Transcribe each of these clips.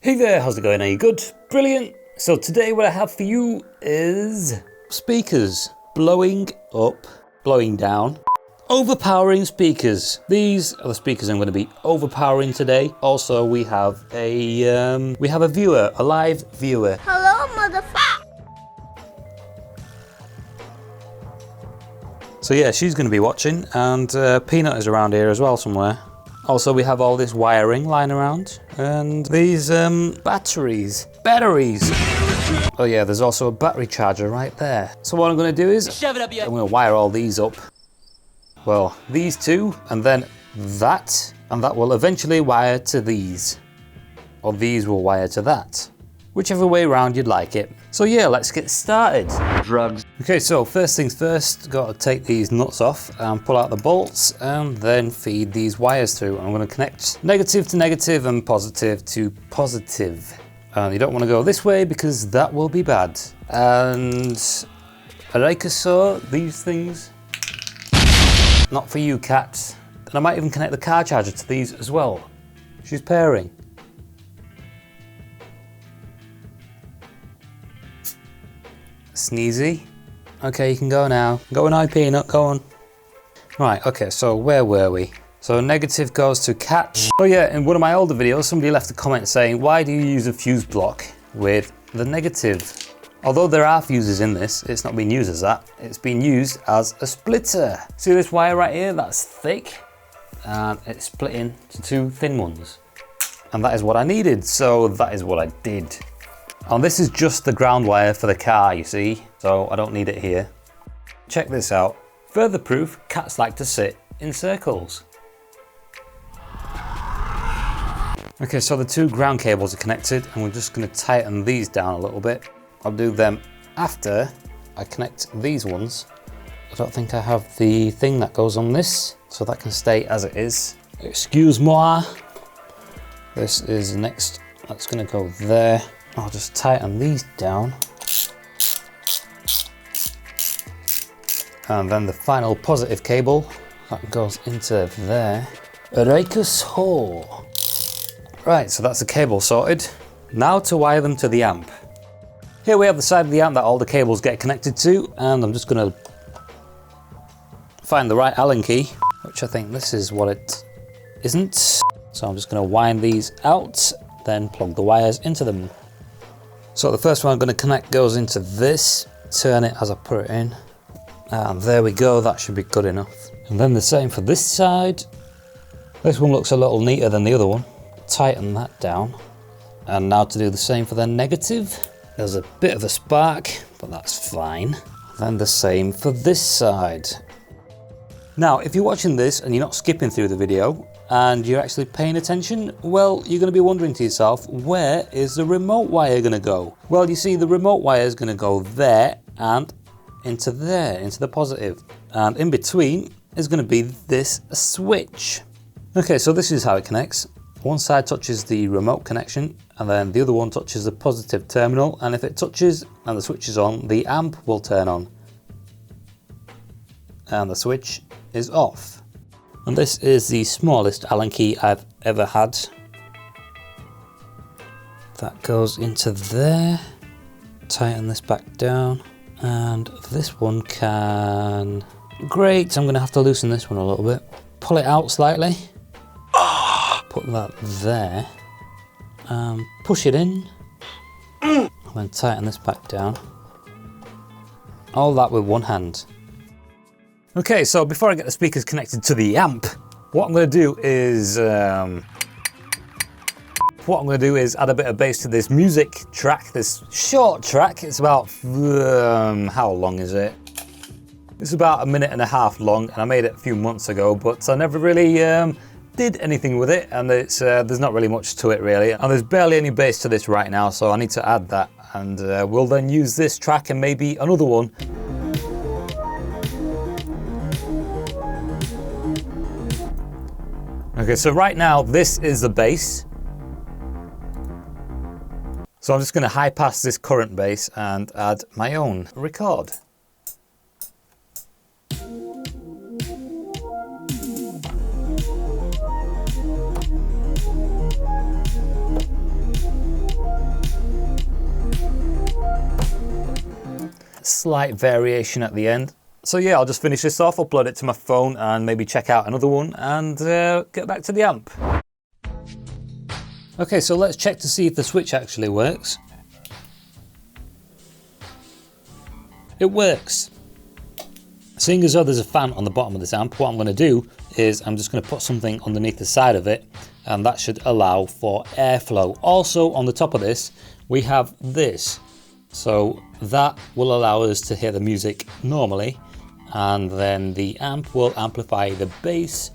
Hey there, how's it going? Are you good? Brilliant. So today what I have for you is speakers. Blowing up, blowing down. Overpowering speakers. These are the speakers I'm going to be overpowering today. Also, we have a viewer, a live viewer. Hello, motherfucker. So yeah, she's going to be watching, and Peanut is around here as well somewhere. Also, we have all this wiring lying around, and these batteries. Oh yeah, there's also a battery charger right there. So what I'm going to do is, Shove it up, I'm going to wire all these up. Well, these two, and then that, and that will eventually wire to these. Or these will wire to that. Whichever way around you'd like it. So yeah, let's get started. Drugs. Okay, so first things first, got to take these nuts off and pull out the bolts and then feed these wires through. I'm going to connect negative to negative and positive to positive. And you don't want to go this way because that will be bad. And like I saw, these things, not for you, cat. And I might even connect the car charger to these as well. She's pairing. Sneezy. Okay, you can go now. Go on, Peanut, go on. Right, okay, so where were we? So negative goes to catch. Oh yeah, in one of my older videos, somebody left a comment saying, why do you use a fuse block with the negative? Although there are fuses in this, it's not been used as that. It's been used as a splitter. See this wire right here? That's thick. And it's split into two thin ones. And that is what I needed, so that is what I did. And this is just the ground wire for the car, you see, so I don't need it here. Check this out. Further proof, cats like to sit in circles. Okay, so the two ground cables are connected, and we're just going to tighten these down a little bit. I'll do them after I connect these ones. I don't think I have the thing that goes on this, so that can stay as it is. Excuse-moi. This is next, that's going to go there. I'll just tighten these down. And then the final positive cable, that goes into there. Right, so that's the cable sorted. Now to wire them to the amp. Here we have the side of the amp that all the cables get connected to, and I'm just gonna find the right Allen key, which I think this is what it isn't. So I'm just gonna wind these out, then plug the wires into them. So the first one I'm going to connect goes into this, turn it as I put it in, and there we go, that should be good enough. And then the same for this side. This one looks a little neater than the other one. Tighten that down. And now to do the same for the negative. There's a bit of a spark, but that's fine. Then the same for this side. Now, if you're watching this and you're not skipping through the video, and you're actually paying attention, well, you're going to be wondering to yourself, where is the remote wire going to go? Well, you see, the remote wire is going to go there and into there, into the positive. And in between is going to be this switch. Okay, so this is how it connects. One side touches the remote connection, and then the other one touches the positive terminal. And if it touches and the switch is on, the amp will turn on. And the switch is off. And this is the smallest Allen key I've ever had. That goes into there. Tighten this back down. And this one can... Great, I'm going to have to loosen this one a little bit. Pull it out slightly. Put that there. Push it in. And then tighten this back down. All that with one hand. Okay, so before I get the speakers connected to the amp, what I'm going to do is add a bit of bass to this music track, this short track. It's about, how long is it? It's about 1.5 minutes long, and I made it a few months ago, but I never really did anything with it, and it's, there's not really much to it really. And there's barely any bass to this right now, so I need to add that, and we'll then use this track and maybe another one. Okay, so right now this is the bass. So I'm just going to high pass this current bass and add my own record. Slight variation at the end. So yeah, I'll just finish this off, upload it to my phone and maybe check out another one and get back to the amp. Okay, so let's check to see if the switch actually works. It works. Seeing as though there's a fan on the bottom of this amp, what I'm going to do is I'm just going to put something underneath the side of it, and that should allow for airflow. Also on the top of this, we have this. So that will allow us to hear the music normally, and then the amp will amplify the bass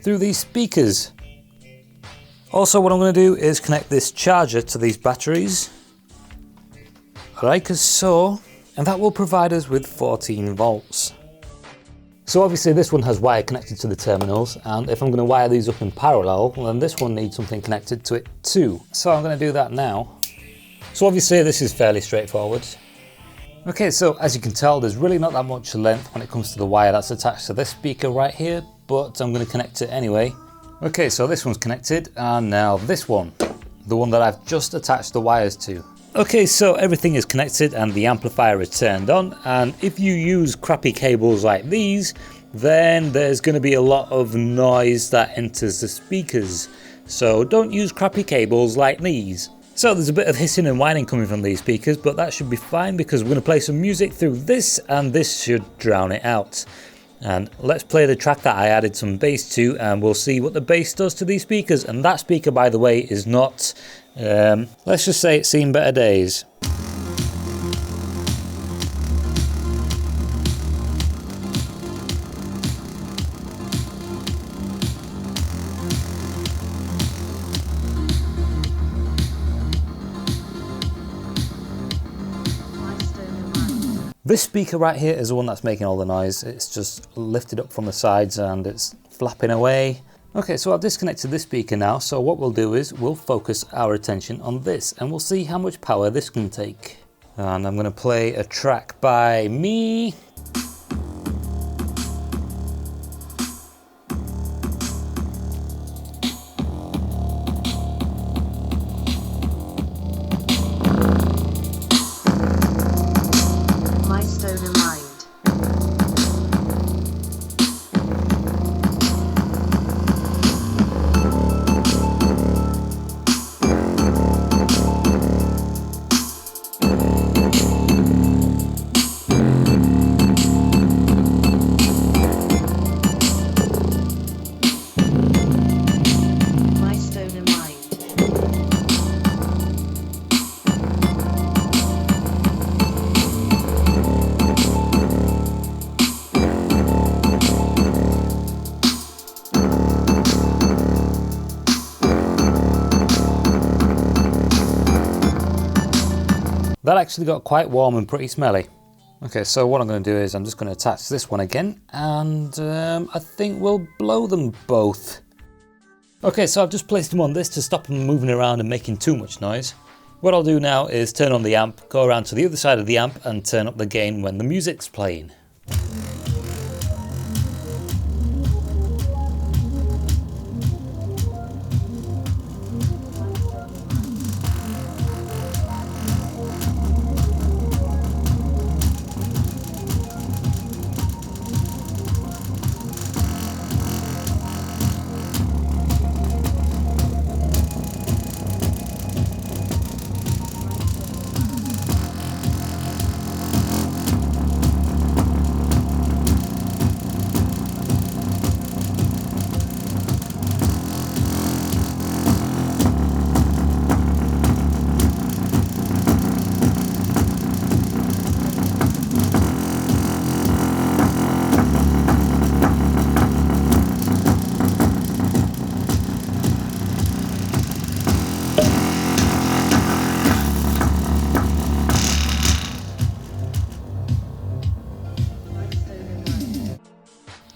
through these speakers. Also, what I'm going to do is connect this charger to these batteries, like so, and that will provide us with 14 volts. So obviously this one has wire connected to the terminals, and if I'm going to wire these up in parallel, then this one needs something connected to it too. So I'm going to do that now. So obviously this is fairly straightforward. Okay, so as you can tell, there's really not that much length when it comes to the wire that's attached to this speaker right here, but I'm going to connect it anyway. Okay, so this one's connected, and now this one, the one that I've just attached the wires to. Okay, so everything is connected and the amplifier is turned on, and if you use crappy cables like these, then there's going to be a lot of noise that enters the speakers. So don't use crappy cables like these. So there's a bit of hissing and whining coming from these speakers, but that should be fine because we're going to play some music through this and this should drown it out. And let's play the track that I added some bass to, and we'll see what the bass does to these speakers. And that speaker, by the way, is not, let's just say it's seen better days. This speaker right here is the one that's making all the noise. It's just lifted up from the sides and it's flapping away. Okay, so I've disconnected this speaker now, so what we'll do is we'll focus our attention on this and we'll see how much power this can take. And I'm going to play a track by me. That actually got quite warm and pretty smelly. Okay, so what I'm going to do is I'm just going to attach this one again, and I think we'll blow them both. Okay, so I've just placed them on this to stop them moving around and making too much noise. What I'll do now is turn on the amp, go around to the other side of the amp and turn up the gain when the music's playing.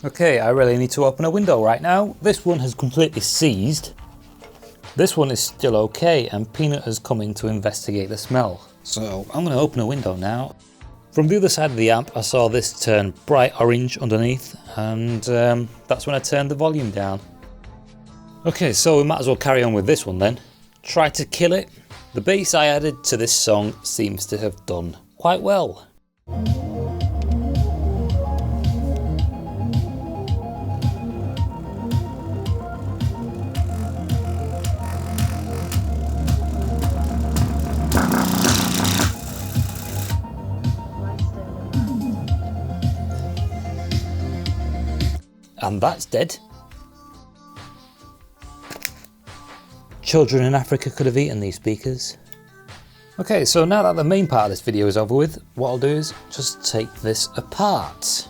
Okay, I really need to open a window right now. This one has completely seized. This one is still okay, and Peanut has come in to investigate the smell. So I'm going to open a window now. From the other side of the amp, I saw this turn bright orange underneath, and that's when I turned the volume down. Okay, so we might as well carry on with this one then. Try to kill it. The bass I added to this song seems to have done quite well. And that's dead. Children in Africa could have eaten these speakers. Okay, so now that the main part of this video is over with, what I'll do is just take this apart.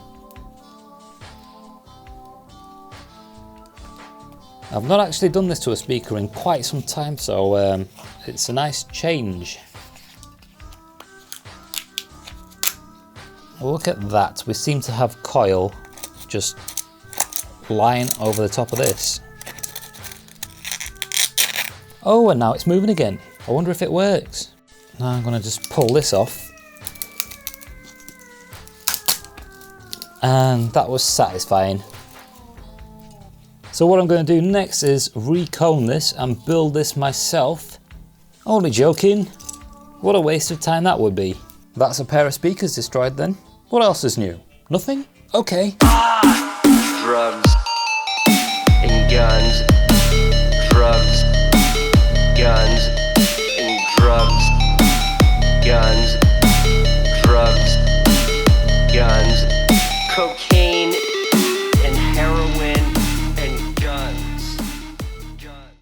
I've not actually done this to a speaker in quite some time, so it's a nice change. Look at that, we seem to have coil just lying over the top of this. Oh, and now it's moving again. I wonder if it works. Now I'm going to just pull this off. And that was satisfying. So what I'm going to do next is recone this and build this myself. Only joking. What a waste of time that would be. That's a pair of speakers destroyed then. What else is new? Nothing? Okay. Drugs and guns. Drugs, guns.